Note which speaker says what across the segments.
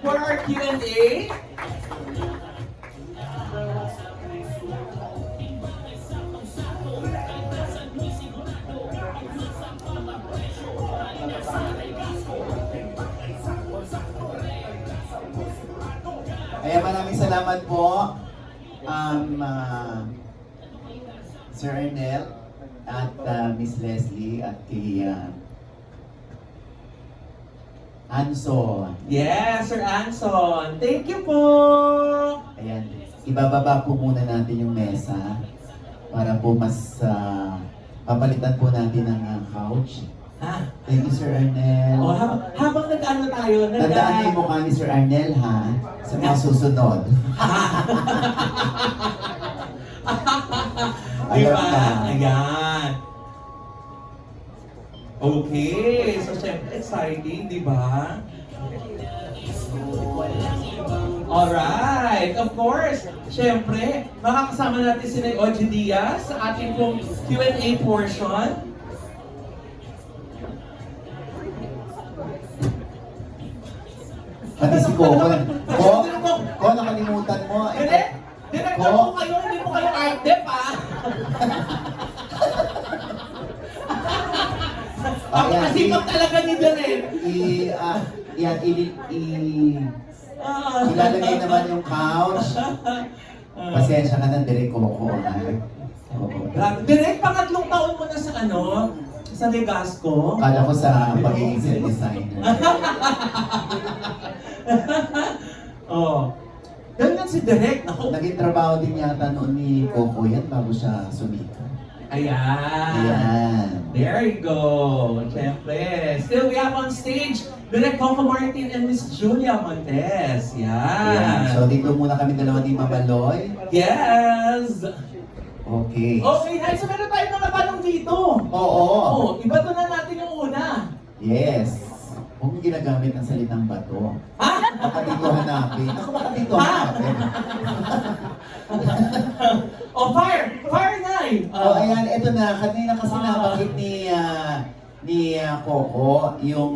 Speaker 1: for our Q&A.
Speaker 2: Kaya maraming salamat po, Sir Ernel at Miss Leslie at kay Anson.
Speaker 1: Yes, Sir Anson. Thank you po.
Speaker 2: Ayan, ibababa po muna natin yung mesa para po mas papalitan po natin ng couch.
Speaker 1: Ha?
Speaker 2: Thank you, Sir Ernel.
Speaker 1: Oh, habang nag-ano tayo,
Speaker 2: Tandaan niyo yung mukha ni Sir Ernel, ha? Sa mga susunod.
Speaker 1: Diba?
Speaker 2: Alam na.
Speaker 1: Ayan. Okay. So, syempre, exciting, di ba? Alright. Of course. Syempre, makakasama natin si Oji Diaz sa ating pong Q&A portion.
Speaker 2: Pati si Coco. Ko, nakalimutan mo.
Speaker 1: Hindi. Director
Speaker 2: Ko.
Speaker 1: po kayo, hindi po kayo art dep, ah. Ang
Speaker 2: Ayan,
Speaker 1: kasipag talaga ni Direk.
Speaker 2: Ilalagay naman yung couch. Pasensya ka na, Direk Coco.
Speaker 1: Grabe. Direk, pangatlong taon mo na sa ano? Sa Legasco?
Speaker 2: Kala ko sa pagiging set designer.
Speaker 1: Oh. Ganyan si Direk. Naku.
Speaker 2: Naging trabaho din yata noon ni Coco yan bago siya sumikat.
Speaker 1: Ayan.
Speaker 2: Ayan.
Speaker 1: There you go. Siyempre. Still, we have on stage Direk Coco Martin and Miss Julia Montes.
Speaker 2: Ayan.
Speaker 1: Yan.
Speaker 2: So dito muna kami dalawa ni Mamaloy.
Speaker 1: Yes!
Speaker 2: Okay.
Speaker 1: Okay, nice. So meron tayong mga tanong dito.
Speaker 2: Oo.
Speaker 1: Oh, ibato na natin yung una.
Speaker 2: Yes. Huwag mong ginagamit ang salitang bato.
Speaker 1: Ha?
Speaker 2: Baka dito hanapin. Ako baka dito
Speaker 1: Ha?
Speaker 2: hanapin.
Speaker 1: Oh, fire! Fire nine!
Speaker 2: Ayan, eto na. Kanina kasi nabanggit ni Coco, yung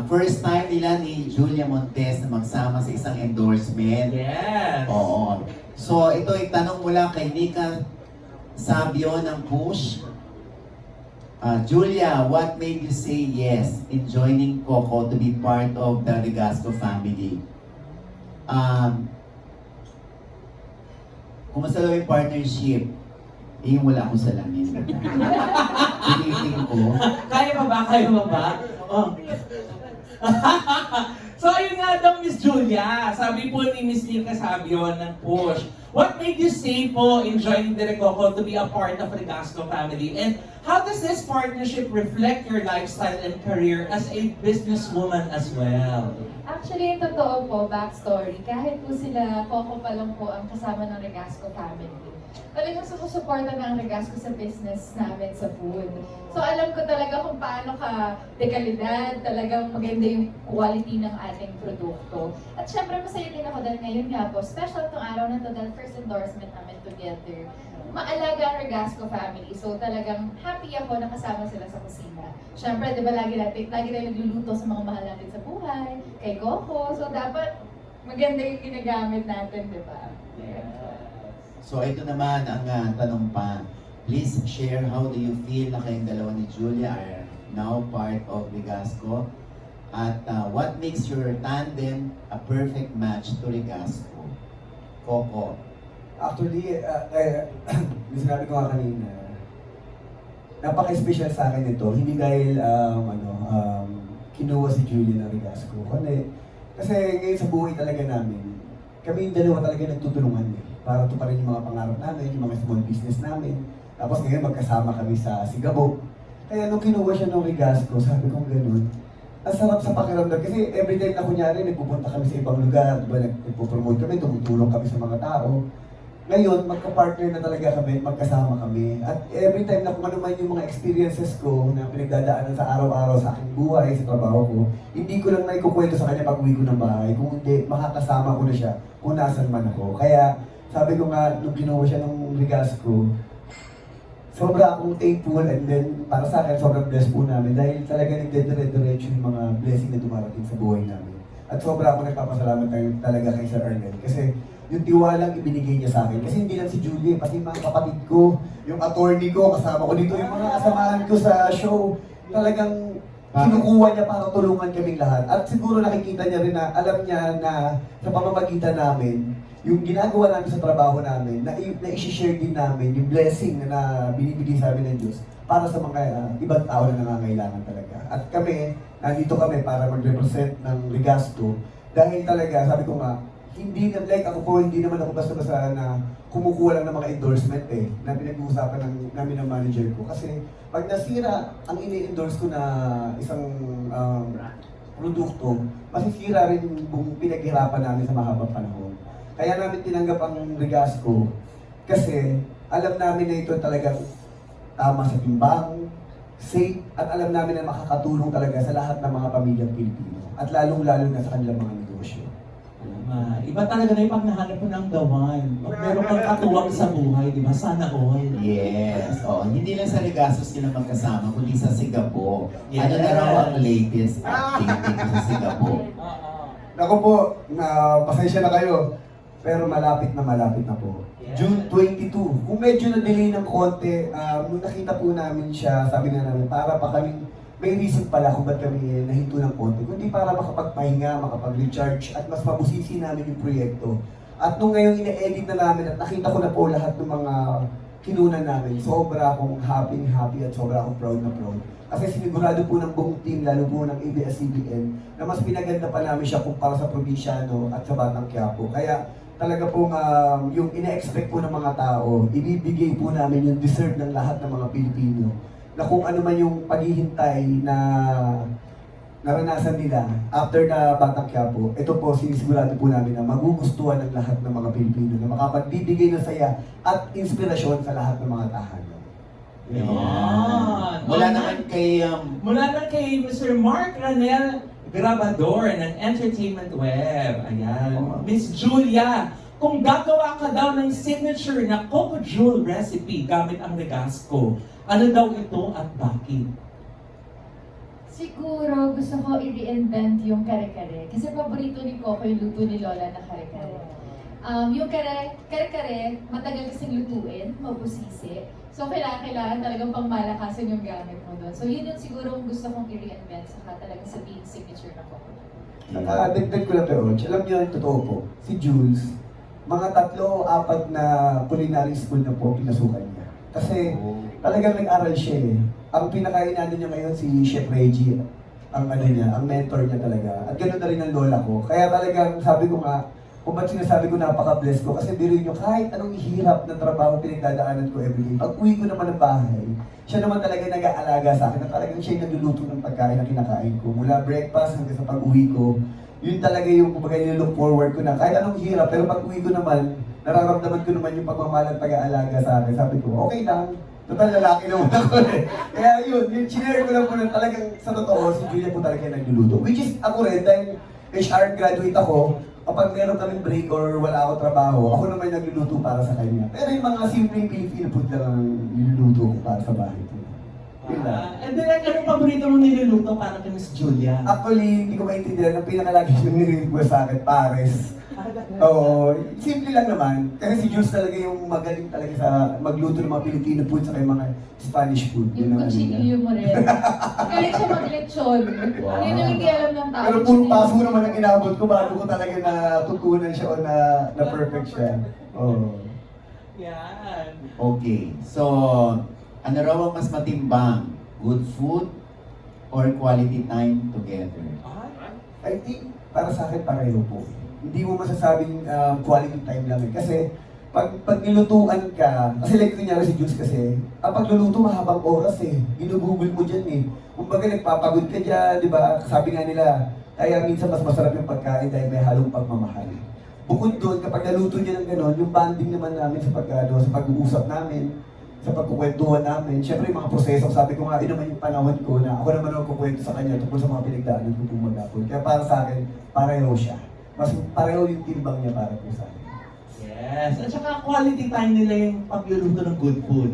Speaker 2: first time nila ni Julia Montes na magsama sa isang endorsement.
Speaker 1: Yes!
Speaker 2: Oo. So, ito ay tanong mula kay Nika Sabio ng Push. Julia, what made you say yes in joining Coco to be part of the Legasco family? Kumusta daw yung partnership? Yung wala akong salamin. Piliting ko.
Speaker 1: Kaya pa ba? Kaya pa ba? Oh. So ayun nga daw, Miss Julia, sabi po ni Miss Nika Sabio ng Push, what made you say po in joining Direk Coco to be a part of Legasco family? And how does this partnership reflect your lifestyle and career as a businesswoman as well?
Speaker 3: Actually, yung totoo po, backstory, kahit po sila, Coco pa lang po ang kasama ng Legasco family. Talagang sumusuporta ng Legasco sa business namin sa food. So alam ko talaga kung paano ka dekalidad, talagang maganda yung quality ng ating produkto. At syempre masaya din ako dahil ngayon nga po, special tong araw na to dahil first endorsement namin together. Maalaga ang Legasco family. So talagang happy ako na kasama sila sa kusina. Syempre, di ba lagi tayo nagluluto sa mga mahal natin sa buhay, kay Coco. So dapat maganda yung ginagamit natin, di ba?
Speaker 2: So ito naman ang tanong pa. Please share how do you feel na kayong dalawa ni Julia are now part of Legasco? At what makes your tandem a perfect match to Legasco? Coco.
Speaker 4: Actually, sinabi ko nga kanina, napaka-special sa akin ito. Hindi dahil kinuha si Julia ng Legasco. Kasi ngayon sa buhay talaga namin, kami yung dalawa talaga nagtutulungan para tuparin yung mga pangarap namin, yung mga small business namin. Tapos ngayon magkasama kami sa Sigabog. Kaya nung kinuha siya ng Legasco, sabi kong ganun, ang sarap sa pakiramdam. Kasi every time na kunyari, nagpupunta kami sa ibang lugar, diba, nagpo-promote kami, tumutulong kami sa mga tao. Ngayon, magka-partner na talaga kami, magkasama kami. At every time na kung ano man yung mga experiences ko na pinagdadaanan sa araw-araw sa aking buhay, sa trabaho ko, hindi ko lang naikukwento sa kanya pag uwi ko ng bahay. Kung hindi, makakasama ko na siya kung nasan man ako. Kaya, sabi ko nga, nung kinuha siya ng Legasco, sobra akong thankful and then para sa akin, sobrang blessed po namin dahil talaga nagdedire-diretso yung mga blessing na dumarating sa buhay namin. At sobra ako nagpapasalamat talaga kay Sir Arnel. Kasi yung tiwalang ibinigay niya sa akin. Kasi hindi lang si Julie, pati mga kapatid ko, yung attorney ko, kasama ko dito, yung mga kasamahan ko sa show, talagang kinukuha niya para tulungan kaming lahat. At siguro nakikita niya rin na, alam niya na sa pamamagitan namin, yung ginagawa namin sa trabaho namin, na i-share din namin yung blessing na binibigay sa amin ng Diyos para sa mga ibang tao na nangangailangan talaga. At kami, nandito kami para mag-represent ng Legasco dahil talaga, sabi ko nga, hindi na, like ako po, hindi naman ako basta-basta na kumukuha lang ng mga endorsement na pinag-uusapan namin ng manager ko. Kasi pag nasira ang ini-endorse ko na isang produkto, masisira rin yung pinaghirapan namin sa mahabang panahon. Kaya namin tinanggap ang Legasco kasi alam namin na ito talagang tama sa timbang, safe, at alam namin na makakatulong talaga sa lahat ng mga pamilyang Pilipino at lalong-lalo na sa kanilang mga negosyo.
Speaker 1: Iba talaga na yung pag nahanap mo ng the one. Pag meron kang katuwang sa buhay, di ba? Sana all.
Speaker 2: Yes. Hindi lang sa Legasco sila magkasama, kundi sa Singapore.
Speaker 1: Yes.
Speaker 2: Ano na raw ang latest activity ko sa Singapore?
Speaker 4: Naku po, pasensya na kayo. Pero malapit na po.
Speaker 1: Yeah.
Speaker 4: June 22. Kung medyo na-delay ng konti, nung nakita po namin siya, sabi nga namin, para pa kami, may reason pala kung ba't kami nahinto ng konti. Kundi para makapagpahinga, makapag-recharge, at mas mabusisi namin yung proyekto. At nung ngayong ine-edit na namin at nakita ko na po lahat ng mga kinunan namin, sobra akong happy at sobra akong proud na proud. Kasi sinigurado po ng buong team, lalo po ng ABS-CBN, na mas pinaganda pa namin siya kumpara sa probinsyano at sa Batang Quiapo. Kaya talaga po yung ina-expect po ng mga tao, ibibigay po namin yung deserve ng lahat ng mga Pilipino. Na kung ano man yung paghihintay na naranasan nila after na Batang Quiapo, ito po sinisigurado po namin na magugustuhan ng lahat ng mga Pilipino na makapagbibigay ng saya at inspirasyon sa lahat ng mga tahanan.
Speaker 1: Yan.
Speaker 2: Mula
Speaker 1: na kay Mr. Mark Ranel Grabador ng Entertainment Web. Ayan. Miss Julia, kung gagawa ka daw ng signature na Coco Jewel recipe gamit ang Legasco, ano daw ito at bakit?
Speaker 3: Siguro gusto ko i-reinvent yung kare-kare. Kasi paborito ni Coco yung luto ni Lola na kare-kare. Yung kare-kare, matagal kasing lutuin, mabusisi. So kailangan talagang pangmalakasan yung gamit mo doon. So yun yung siguro gusto kong i-reinvent saka talaga sabihin signature na Coco.
Speaker 4: Dagdag ko lang pero, alam niyo yung totoo po, si Jules, mga 3-4 na culinary school na po pinasukan niya. Kasi talagang nag-aral siya eh. Ang pinakainano niya ngayon si Chef Reggie, ang mentor niya talaga. At ganoon na rin ang lola ko. Kaya talagang sabi ko nga, kung ba't sinasabi ko napaka-bless ko, kasi biruin niyo kahit anong hirap na trabaho pinagdadaanan ko everyday, pag uwi ko naman ng bahay, siya naman talaga nag-aalaga sa akin, na talagang siya yung nagluluto ng pagkain na kinakain ko. Mula breakfast hanggang sa pag-uwi ko, yun talaga yung kumbaga look forward ko na kahit anong hirap, pero pag uwi ko naman, nararamdaman ko naman yung pagmamahal at pag-aalaga sa akin. Sabi ko, okay lang, total lalaki naman ako eh. Kaya yun, yung chinare ko lang po na talagang sa totoo, si Julia po talaga yung nagluluto. Which is ako rin, dahil HR graduate ako, kapag meron kaming break or wala ako trabaho, ako naman yung nagluluto para sa kanya. Pero yung mga simpleng Filipino food lang ang niluluto ko para sa bahay ko. Yun lang.
Speaker 1: And then, anong paborito mong niluluto para kay Miss Julia?
Speaker 4: Actually, hindi ko maintindihan. Ang pinakalagi yung nire-request sa akin, pares. Oo, simple lang naman. Kasi si Jules talaga yung magaling talaga sa magluto ng mga Filipino food sa mga Spanish food.
Speaker 3: Yung
Speaker 4: ang ano niya.
Speaker 3: kutsilyo mo rin. Galing siya mag-lechon.
Speaker 2: Wow.
Speaker 3: Yun yung hindi alam ng tao.
Speaker 4: Pero puro paso naman ang inabot ko bago ko talaga natutunan siya o na perfect siya. Oo.
Speaker 1: Yan.
Speaker 2: Okay. So, ano raw ang mas matimbang? Good food or quality time together?
Speaker 4: I think, para sa akin, pareho po. Hindi mo masasabing quality time lang eh. Kasi, pag nilutuan ka, kasi like kunyari si Jules kasi, ang pagluluto mahabang oras eh. Ginugugol mo dyan eh. Kumbaga nagpapagod ka dyan, di ba? Sabi nga nila, kaya minsan mas masarap yung pagkain dahil may halong pagmamahal. Bukod doon, kapag naluto niya ng gano'n, yung bonding naman namin sa sa pag-uusap namin, sa pagkukwentuhan namin. Siyempre, yung mga proseso, sabi ko nga, yun naman yung panahon ko na ako naman ang kukwento sa kanya tungkol sa mga pinagdaanan ko kung maghapon. Kaya para sa akin, pareho siya. Mas pareho yung timbang niya para po sa akin.
Speaker 1: Yes. At saka quality time nila yung pagluluto ng good food.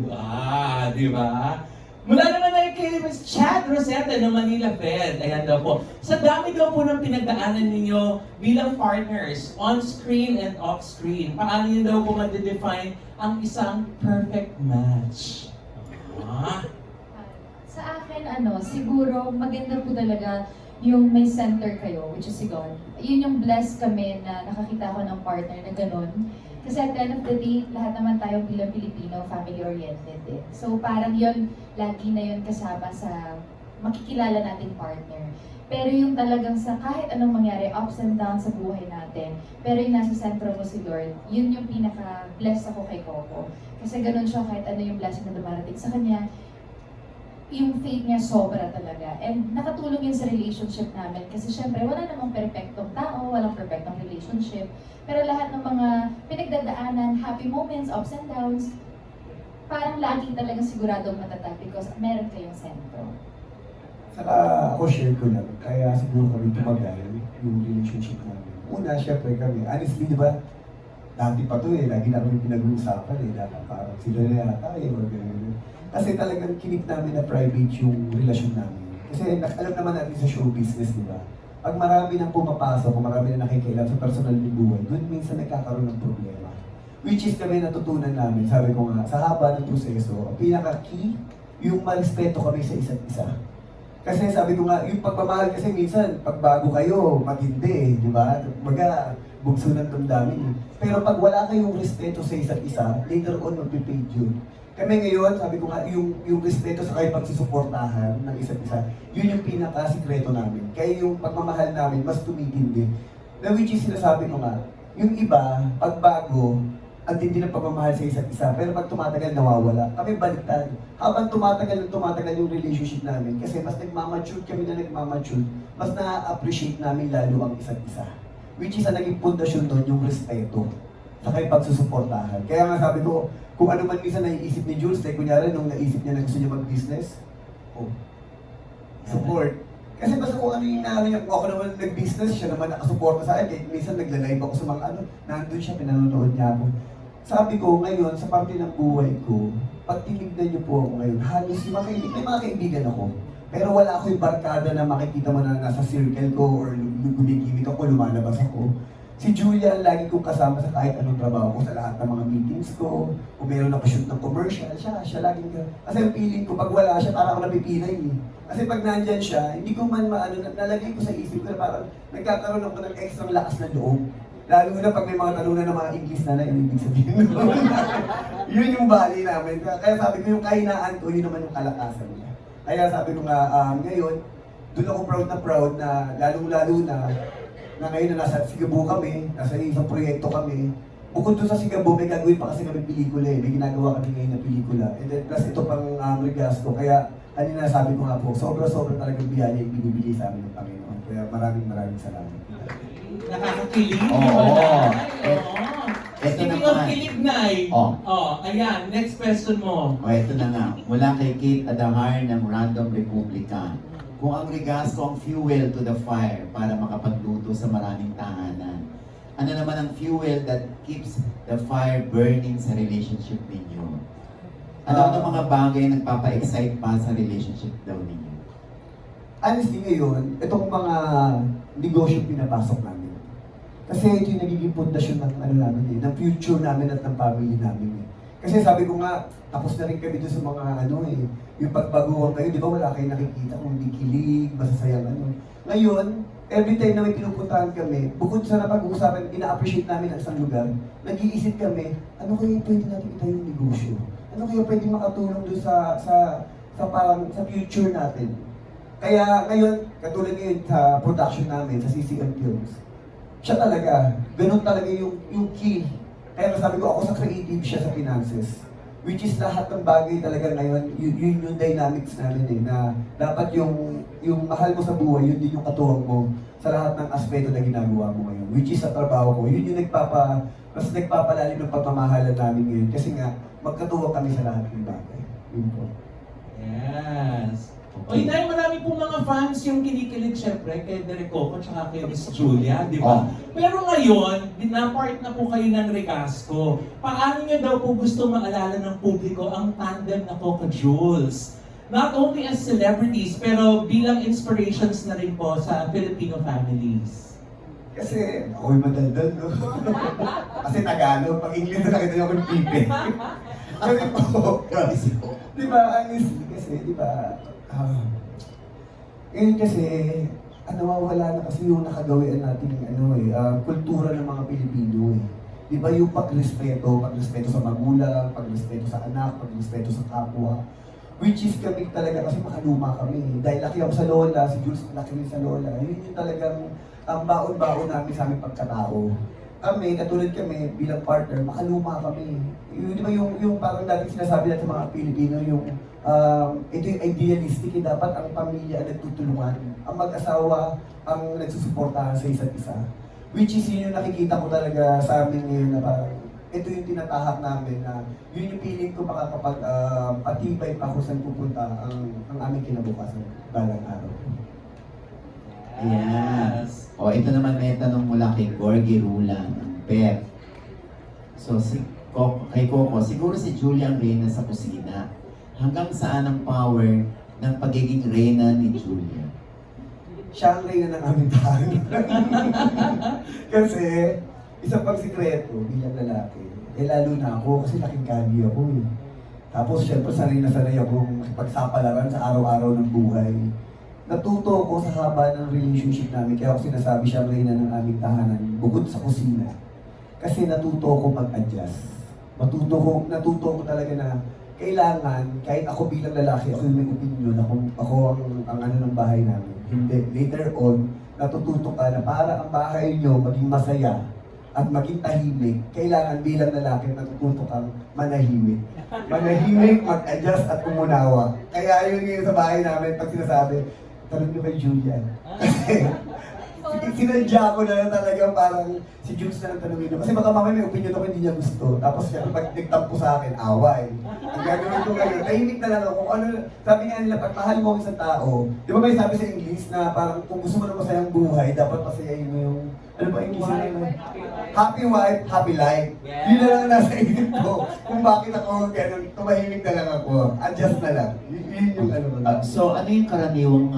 Speaker 1: Di ba? Mula naman ay kay kay Ms. Chad Rosetta ng Manila Fed. Ayan daw po. Sa dami daw po ng pinagdaanan ninyo bilang partners, on-screen and off-screen, paano nyo daw po ma-define ang isang perfect match? Ah.
Speaker 3: Sa akin, siguro maganda po talaga yung may center kayo, which is si God. Yun yung blessed kami na nakakita ko ng partner na ganun. Kasi at the end of the day, lahat naman tayo bilang Pilipino, family-oriented eh. So parang yun, lagi na yun kasama sa makikilala nating partner. Pero yung talagang sa kahit anong mangyari, ups and downs sa buhay natin, pero yung nasa sentro mo si Lord, yun yung pinaka-blessed ako kay Coco. Kasi ganun siya kahit ano yung blessing na dumarating sa kanya, yung faith niya sobra talaga. And nakatulong yun sa relationship namin. Kasi syempre, wala namang perfectong tao, walang perfectong relationship. Pero lahat ng mga pinagdadaanan, happy moments, ups and downs, parang lagi talaga siguradong matatag because meron kayong sentro.
Speaker 4: Saka ako share ko lang, kaya siguro kami tumagal yung relationship namin. Una, syempre kami, honestly, di ba, dati pa to lagi na kami pinag-uusapan dahil parang sila na yata or gano'n. Kasi talagang kinip namin na private yung relasyon namin. Kasi alam naman natin sa show business, di ba? Pag marami nang pumapasok, kung marami na nakikailan sa personal ng buhay, doon minsan nagkakaroon ng problema. Which is kami natutunan namin, sabi ko nga, sa haba ng proseso, ang pinaka-key, yung marespeto kami sa isa't isa. Kasi sabi ko nga, yung pagmamahal kasi minsan, pag bago kayo, maghindi, di ba? Baga, bugso ng damdamin. Pero pag wala kayong respeto sa isa't isa, later on, magpipade yun. Kami ngayon, sabi ko nga, yung respeto sa kayo pagsusuportahan ng isa't isa, yun yung pinaka-sikreto namin. Kaya yung pagmamahal namin, mas tumitindi. Na which is sinasabi ko nga, yung iba, pag bago, ang tindi ng pagmamahal sa isa't isa, pero pag tumatagal, nawawala. Kami baliktad. Habang tumatagal yung relationship namin, kasi mas nagmamature kami na nagmamature, mas na-appreciate namin lalo ang isa't isa. Which is ang naging pundasyon doon, yung respeto. Saka yung pagsusuportahan. Kaya nga sabi ko, kung ano man minsan naiisip ni Jules, like kunyari nung naisip niya na gusto niya mag-business, support. Kasi basta kung ano yung namin niya, kung ako naman nag-business, siya naman nakasuporta sa akin, kahit minsan nagla-live ako sa mga nandun siya, pinanonood niya ako. Sabi ko, ngayon, sa parte ng buhay ko, pag tinignan niyo po ako ngayon, halos yung may mga kaibigan ako. Pero wala ako yung barkada na makikita mo na nasa circle ko or gumigimik ako, lumalabas ako. Si Julia ang lagi kong kasama sa kahit anong trabaho ko, sa lahat ng mga meetings ko, kung meron ako shoot ng commercial, siya laging kasi ang feeling ko, pag wala siya, parang ako napipinay eh. Kasi pag nandyan siya, hindi ko man nalagay ko sa isip ko na parang nagkakaroon ako ng extra lakas ng loob. Lalo na pag may mga talunan ng mga English na ibig sabihin ko. Yun yung bali namin. Kaya sabi ko yung kahinaan ko, yun naman yung kalakasan niya. Kaya sabi ko nga, ngayon, doon ako proud na lalong-lalo na ngayon na nasa Sigabu kami, nasa isang proyekto kami. Bukod doon sa Sigabu, may gagawin pa kasi kami pelikula eh. May ginagawa kami ngayon na pelikula. And then plus ito pang Regasco. Kaya kanina sabi ko nga po, sobra-sobra talagang biyaya yung binibigay sa amin ng Panginoon. Kaya maraming salamat.
Speaker 1: Nakakakilig.
Speaker 2: Oo.
Speaker 1: Speaking of kilig, Nay. Ayan, next question mo.
Speaker 2: Ito na nga. Mula kay Kate Adahar ng Random Republica. Kung ang Regasco ang fuel to the fire para makapagluto sa maraming tahanan, ano naman ang fuel that keeps the fire burning sa relationship ninyo? Ano ang mga bagay na nagpapa-excite pa sa relationship daw ninyo?
Speaker 4: Honestly ngayon, itong mga negosyo pinapasok namin. Kasi ito yung nagiging pundasyon ng namin ng future namin at ng family namin eh. Kasi sabi ko nga, tapos na rin kami doon sa mga yung pagbaguhan kayo, di ba wala kayong nakikita kung hindi kilig, masasayang Ngayon, every time na may pinupuntahan kami, bukod sa napag-uusapan, ina-appreciate namin ang isang lugar, nag-iisip kami, ano kaya pwede natin itayong negosyo? Ano kaya pwede makatulong doon sa future natin? Kaya ngayon, katulad ngayon sa production namin, sa CCM Films, siya talaga, ganun talaga yung key. Kaya sabi ko, ako sa creative, siya sa finances. Which is lahat ng bagay talaga ngayon, yun yung dynamics namin eh, na dapat yung mahal mo sa buhay, yun din yung katuwang mo sa lahat ng aspeto na ginagawa mo ngayon. Which is sa trabaho ko, yun yung mas nagpapalalim ng pagmamahalan namin ngayon. Kasi nga, magkatuwang kami sa lahat ng bagay. Yun po.
Speaker 1: Yes. Oy, dahil marami po mga fans yung kinikilig syempre kay Derek Coco at kay Miss Julia, di ba? Pero ngayon, na-part na po kayo ng Regasco. Paano niyo daw po gusto maalala ng publiko ang tandem na Coco Jules? not only as celebrities, pero bilang inspirations na rin po sa Filipino families?
Speaker 4: Kasi ako'y madaldal, no? Kasi Tagalog, pag English na nakita niyo ako yung pipe. Kasi po,
Speaker 2: Grabe si Coco.
Speaker 4: di ba, honestly kasi, di ba, ngayon kasi, nawawala na kasi yung nakagawian natin kultura ng mga Pilipino eh. Di ba yung pagrespeto sa magulang, pagrespeto sa anak, pagrespeto sa kapwa. Which is kami talaga kasi makaluma kami. Dahil laki ako sa lola, si Jules laki rin sa lola. Yun yung talagang ang baon-baon namin sa aming pagkatao. Kami, katulad kami, bilang partner, makaluma kami. Yun, di ba yung parang dating sinasabi natin sa mga Pilipino, ito yung idealistic, dapat ang pamilya ang nagtutulungan. Ang mag-asawa ang nagsusuportahan sa isa't isa. Which is yun yung nakikita ko talaga sa amin ngayon na parang ito yung tinatahak namin na yun yung feeling ko baka kapag patibay pa kung saan pupunta ang aming kinabukasan balang araw.
Speaker 2: Ayan. O, ito naman may tanong mula kay Gorgie Rulang, Beth. So, kay Coco, siguro si Julia ang reyna sa kusina. Hanggang saan ang power ng pagiging reyna ni Julia?
Speaker 4: Siya ang reyna ng aming tahanan. Kasi, isa pang sikreto bilang lalaki, lalo na ako kasi laking kagi ako eh. Tapos syempre sanay na sanay akong pagsapalaran sa araw-araw ng buhay. Natuto ko sa haba ng relationship namin, kaya ako sinasabi siya ang reyna ng aming tahanan, bukod sa kusina. Kasi natuto ko mag-adjust. Natuto ko talaga na kailangan, kahit ako bilang lalaki, ako yung may opinion, ako ang ano ng bahay namin. Hindi. Later on, natututo ka na para ang bahay nyo maging masaya at maging tahimik, kailangan bilang lalaki natututo kang manahimik. Manahimik, mag-adjust at umunawa. Kaya yun yung sa bahay namin pag sinasabi, tanong niyo kay Julia. Kasi sinadya ko na talaga parang si Jules na tanongin niyo. Kasi baka mamaya may opinion ako hindi niya gusto. Tapos siya pag nagtampo sa akin, away. Ang gagawin ko ngayon, tahimik na lang ako. Kung ano, sabi nga nila, pag mahal mo ang isang tao, di ba may sabi sa English na parang kung gusto mo ng masayang buhay, dapat pasayahin mo yung, ano ba English na happy wife, happy life. Yun na lang ang nasa isip ko. Kung bakit ako ganun, tumahimik na lang ako. Adjust na lang. Yun yung ano ko.
Speaker 2: So, ano yung karaniwang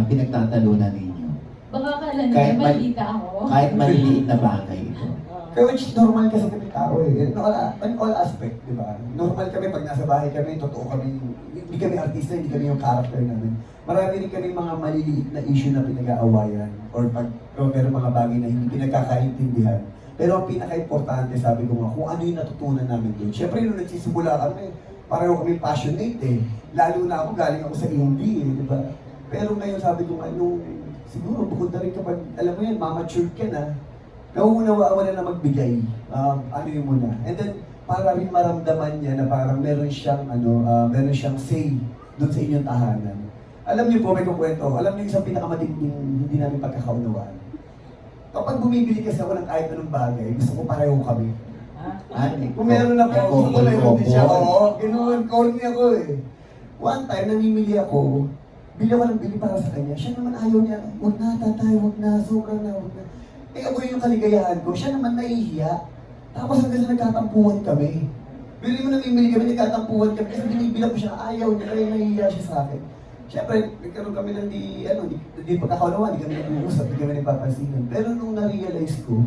Speaker 2: pinagtatalunan ninyo?
Speaker 3: Baka kala nila
Speaker 2: Kahit
Speaker 3: malita ako.
Speaker 2: Kahit maliliit na bagay ito.
Speaker 4: Kaya which is normal kasi kami tao eh. In all aspect, di ba? Normal kami pag nasa bahay kami, totoo kami, hindi kami artista, hindi kami yung character namin. Marami rin kami mga maliliit na issue na pinag-aawayan or pag meron mga bagay na hindi pinagkakaintindihan. Pero ang pinaka-importante, sabi ko nga, kung ano yung natutunan namin doon. Siyempre, nung nagsisimula kami, pareho kami passionate eh. Lalo na ako, galing ako sa indie eh, di ba? Pero ngayon sabi ko nga, siguro bukod na rin kapag, alam mo yan, mamature ka na, nauunawaan na magbigay, ano yung muna. And then, para rin maramdaman niya na parang meron siyang say doon sa inyong tahanan. Alam niyo po, may kukwento, alam niyo isang pinakamatinding hindi namin pagkakaunawaan. Kapag bumibili kasi ako ng kahit anong bagay, gusto ko pareho kami. Kung meron ako, gusto ko meron din siya. Oo, ganoon, corny ako eh. One time, namimili ako, bili ako ng bili para sa kanya. Siya naman ayaw niya, huwag na tatay, huwag na, suka na, huwag na. Eh ako yung kaligayahan ko, siya naman nahihiya. Tapos hanggang sa nagkatampuhan kami. Bili mo namimili kami, nagkatampuhan kami. Kasi binibilang ko siya, ayaw niya, kaya nahihiya siya sa akin. Siyempre, nagkaroon kami ng di pagkakaunawaan, di kami nag-uusap, di kami nagpapansinan. Pero nung na-realize ko,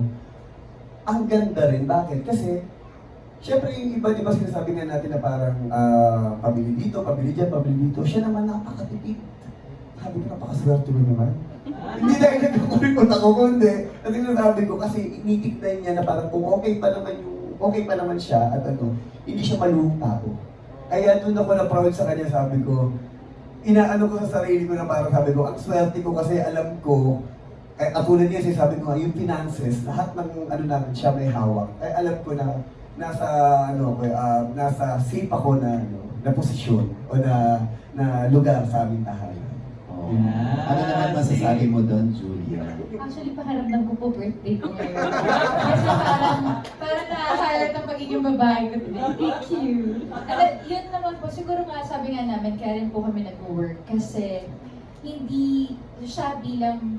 Speaker 4: ang ganda rin. Bakit? Kasi, siyempre yung iba, di ba sinasabi nga natin na parang pabili dito, pabili dyan, pabili dito. Siya naman napakatipid. Sabi ko, napakaswerte mo naman. Hindi dahil nagkakurikot ako, kundi. Kasi nasabi ko, kasi initignan niya na parang kung okay pa naman siya at hindi siya maluhong tao. Kaya doon ako na-proud sa kanya, sabi ko, inaano ko sa sarili ko na parang sabi ko, ang swerte ko kasi alam ko, katulad niya sabi ko nga, yung finances, lahat ng namin siya may hawak. Ay alam ko na nasa safe ako na posisyon o na lugar sa aming tahanan.
Speaker 2: Oh. Ano naman masasabi mo doon, Julia?
Speaker 3: Actually, pakiramdam ko po birthday ko ngayon. Kasi parang na-highlight ang pagiging babae ko today. Thank you. And yun naman po, siguro nga sabi nga namin, kaya rin po kami nag-work. Kasi hindi siya bilang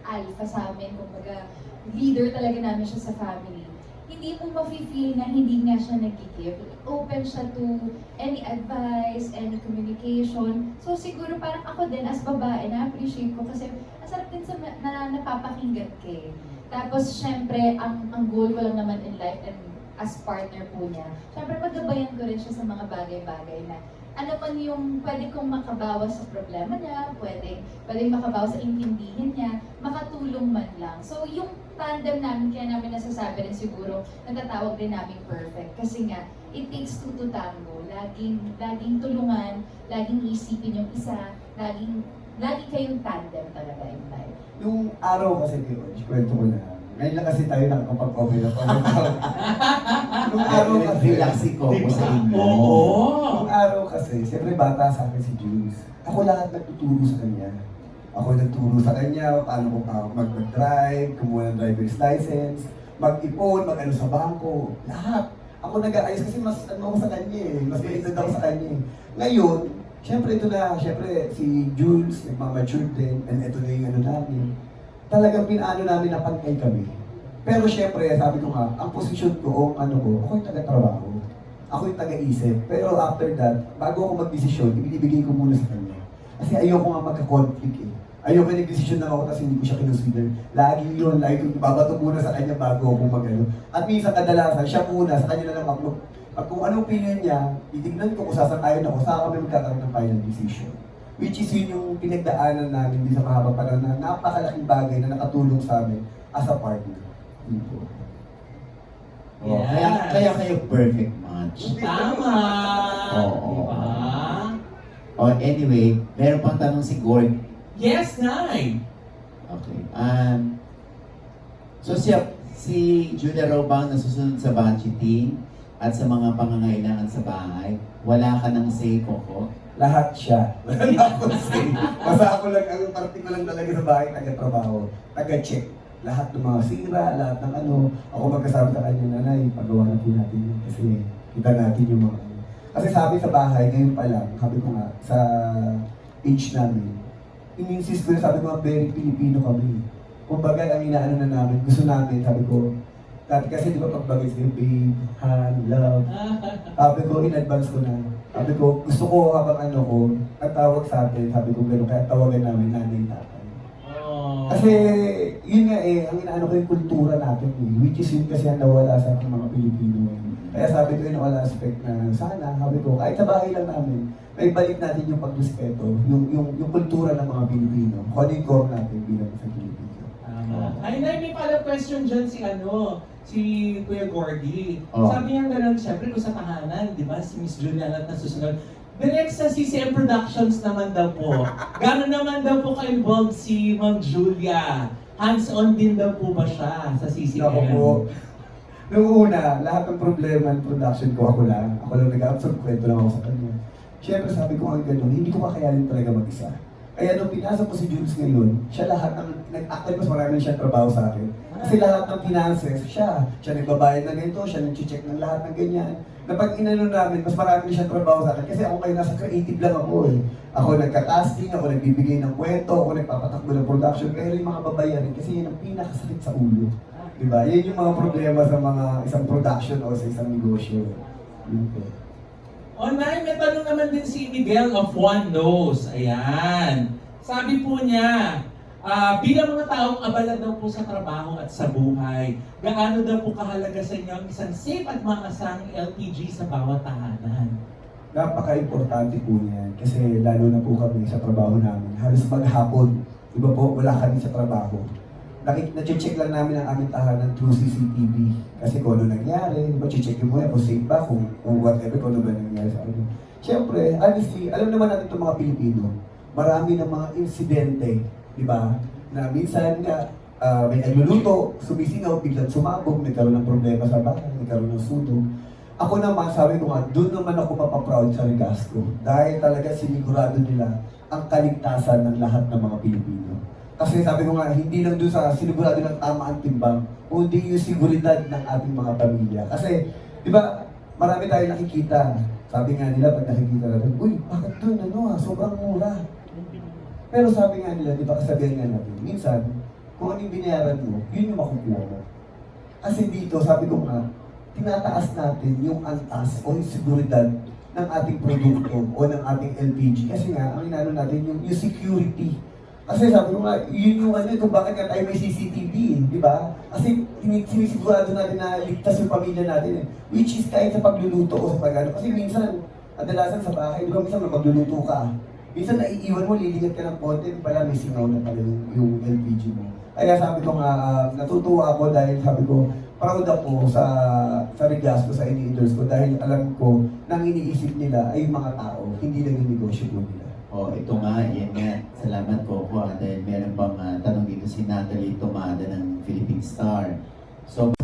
Speaker 3: alpha sa amin, kumbaga leader talaga namin siya sa family. hindi mo mafe-feel na hindi nga siya nag-give. Open siya to any advice, any communication. So siguro parang ako din as babae, na-appreciate ko kasi ang sarap din na napapakinggan ka eh. Tapos syempre, ang goal ko lang naman in life and as partner po niya, syempre paggabayan ko rin siya sa mga bagay-bagay na ano man yung pwede kong makabawas sa problema niya, pwedeng makabawas sa intindihin niya, makatulong man lang. So yung tandem namin, kaya namin nasasabi rin siguro, natatawag din namin perfect. Kasi nga, it takes two to tango. Laging tulungan, laging isipin yung isa, lagi kayong tandem talaga in life.
Speaker 4: Yung araw kasi, kwento ko na, ngayon lang kasi tayo nakakapag-open up. Nung araw kasi,
Speaker 2: Relaxing ko
Speaker 1: Diba?
Speaker 2: sa inyo.
Speaker 1: Oo.
Speaker 4: nung araw kasi, siyempre bata sa akin si Jules. Ako lahat nagtuturo sa kanya. Ako nagturo sa kanya, paano ko mag-drive, kumuha ng driver's license, mag-ipon, mag-ano sa bangko, lahat. Ako nag-aayos kasi mas ano ako sa kanya eh, mas mainted ako sa kanya eh. Ngayon, siyempre ito na, siyempre si Jules, nagmamature din, and ito na yung ano namin. Talagang pinaano namin na pantay kami. Pero siyempre, sabi ko nga, ang posisyon ko, o ano ko, ako yung taga-trabaho. Ako yung taga-isip. Pero after that, bago ako mag-desisyon, ibinibigay ko muna sa kanya. Kasi ayoko nga magka-conflict eh. Ayoko nag-desisyon na ako tapos hindi ko siya kinonsider. Lagi yun, lagi ko ibabato muna sa kanya bago ako mag-ano. At minsan kadalasan, siya muna, sa kanya na lang ako. Pag kung anong opinion niya, titignan ko kung sasang-ayon ako, saka kami magkakaroon ng final decision. Which is yun yung pinagdaanan namin di sa mahabang panahon na napakalaking bagay na nakatulong sa amin as a partner. Yun po.
Speaker 2: Oh,
Speaker 1: Yes.
Speaker 2: kaya kayo perfect match.
Speaker 1: Tama!
Speaker 2: Oo.
Speaker 1: Diba?
Speaker 2: Oh, anyway, meron pang tanong si Gord.
Speaker 1: Yes, Nay!
Speaker 2: Okay. So si Julia Robang nasusunod sa budgeting at sa mga pangangailangan sa bahay. Wala ka ng say, Coco?
Speaker 4: Lahat siya. Wala na akong say. Basta ako lang, ang parte ko lang talaga sa bahay, taga-trabaho, taga-check. Lahat ng mga sira, lahat ng ano. Ako magkasabi sa kanya, nanay, pagawa na po natin yun. Kasi kita natin yung mga ano. Kasi sabi sa bahay, ngayon pa lang, sabi ko nga, sa age namin, in-insist ko na sabi ko, very Filipino kami. Kumbaga, ang inaano na namin, gusto namin, sabi ko, dati kasi di ba pagbagay sa'yo, babe, han, love. Sabi ko, in advance ko na. Sabi ko, gusto ko habang ano ko, ang tawag sa atin, sabi ko gano'n, kaya tawagan namin nanay tatay.
Speaker 1: Oh.
Speaker 4: Kasi, yun nga eh, ang inaano ko yung kultura natin eh, which is yun kasi ang nawala sa ating mga Pilipino eh. Kaya sabi ko in all aspect na sana, sabi ko, kahit sa bahay lang namin, may balik natin yung pagrespeto, yung kultura ng mga Pilipino, kung ano yung core natin bilang sa Pilipino.
Speaker 1: Tama. Ay, Nay, may follow-up question dyan si Kuya Gordy.
Speaker 2: Oh.
Speaker 1: Sabi niya gano'n, siyempre kung sa tahanan, di ba, si Miss Julia at nasusunod. Direct sa CCM Productions naman daw po. Gano'n naman daw po ka-involved si Ma'am Julia? Hands-on din daw po ba siya sa CCM?
Speaker 4: Ako po, nung una, lahat ng problema ng production ko, ako lang nag-absorb, kwento lang ako sa kanya. Siyempre sabi ko ang gano'n, hindi ko kakayanin talaga mag-isa. Kaya nung pinasok ko si Jules ngayon, siya lahat ng, nag-actually mas marami siyang trabaho sa akin. Kasi lahat ng finances, siya nagbabayad ng ganito, siya nag-check ng lahat ng ganyan. Na pag inano namin, mas marami siyang trabaho sa akin. Kasi ako kayo nasa creative lang ako eh. Ako nagka-casting, ako nagbibigay ng kwento, ako nagpapatakbo ng production. Pero yung mga babayarin, kasi yun ang pinakasakit sa ulo. Diba? Yan yung mga problema sa mga isang production o sa isang negosyo. Yun po.
Speaker 1: Online, may tanong naman din si Miguel of One Knows. Ayan. Sabi po niya, bilang mga taong abala daw po sa trabaho at sa buhay, gaano daw po kahalaga sa inyo ang isang safe at maasang LPG sa bawat tahanan?
Speaker 4: Napaka-importante po niyan kasi lalo na po kami sa trabaho namin. Halos maghapon, iba po, wala kami sa trabaho. Na-check lang namin ang aming tahanan through CCTV. Kasi kung ano nangyari, check mo yan kung safe ba, kung whatever, kung ano ba nangyari sa amin. Siyempre, honestly, alam naman natin itong mga Pilipino, marami ng mga insidente, di ba? Na minsan nga, may nagluluto, sumisingaw, biglang sumabog, nagkaroon ng problema sa bahay, nagkaroon ng sunog. Ako naman, sabi ko nga, doon naman ako mapaproud sa Regasco. Dahil talaga sinigurado nila ang kaligtasan ng lahat ng mga Pilipino. Kasi sabi ko nga, hindi lang doon sa sinigurado ng tama ang timbang, kundi yung seguridad ng ating mga pamilya. Kasi, di ba, marami tayong nakikita. Sabi nga nila, pag nakikita natin, uy, bakit doon, sobrang mura. Pero sabi nga nila, di ba, kasabihan nga natin, minsan, kung ano yung binayaran mo, yun yung makukuha mo. Kasi dito, sabi ko nga, tinataas natin yung antas o yung seguridad ng ating produkto o ng ating LPG. Kasi nga, ang inano natin yung security. Kasi sabi ko nga, yun yung ano, kung bakit nga tayo may CCTV, di ba? Kasi sinisigurado natin na ligtas yung pamilya natin eh. Which is kahit sa pagluluto o sa pag-ano. Kasi minsan, kadalasan sa bahay, di ba minsan magluluto ka. Minsan naiiwan mo, lilingat ka ng konti, pala may singaw na pala yung LPG mo. Kaya sabi ko nga, natutuwa ako dahil sabi ko, proud ako sa Regasco, sa ini-endorse ko dahil alam ko nang iniisip nila ay yung mga tao, hindi lang yung negosyo po nila.
Speaker 2: Oh, ito nga, yan nga. Salamat Coco dahil meron pang tanong dito si Natalie Tomada ng Philippine Star. So,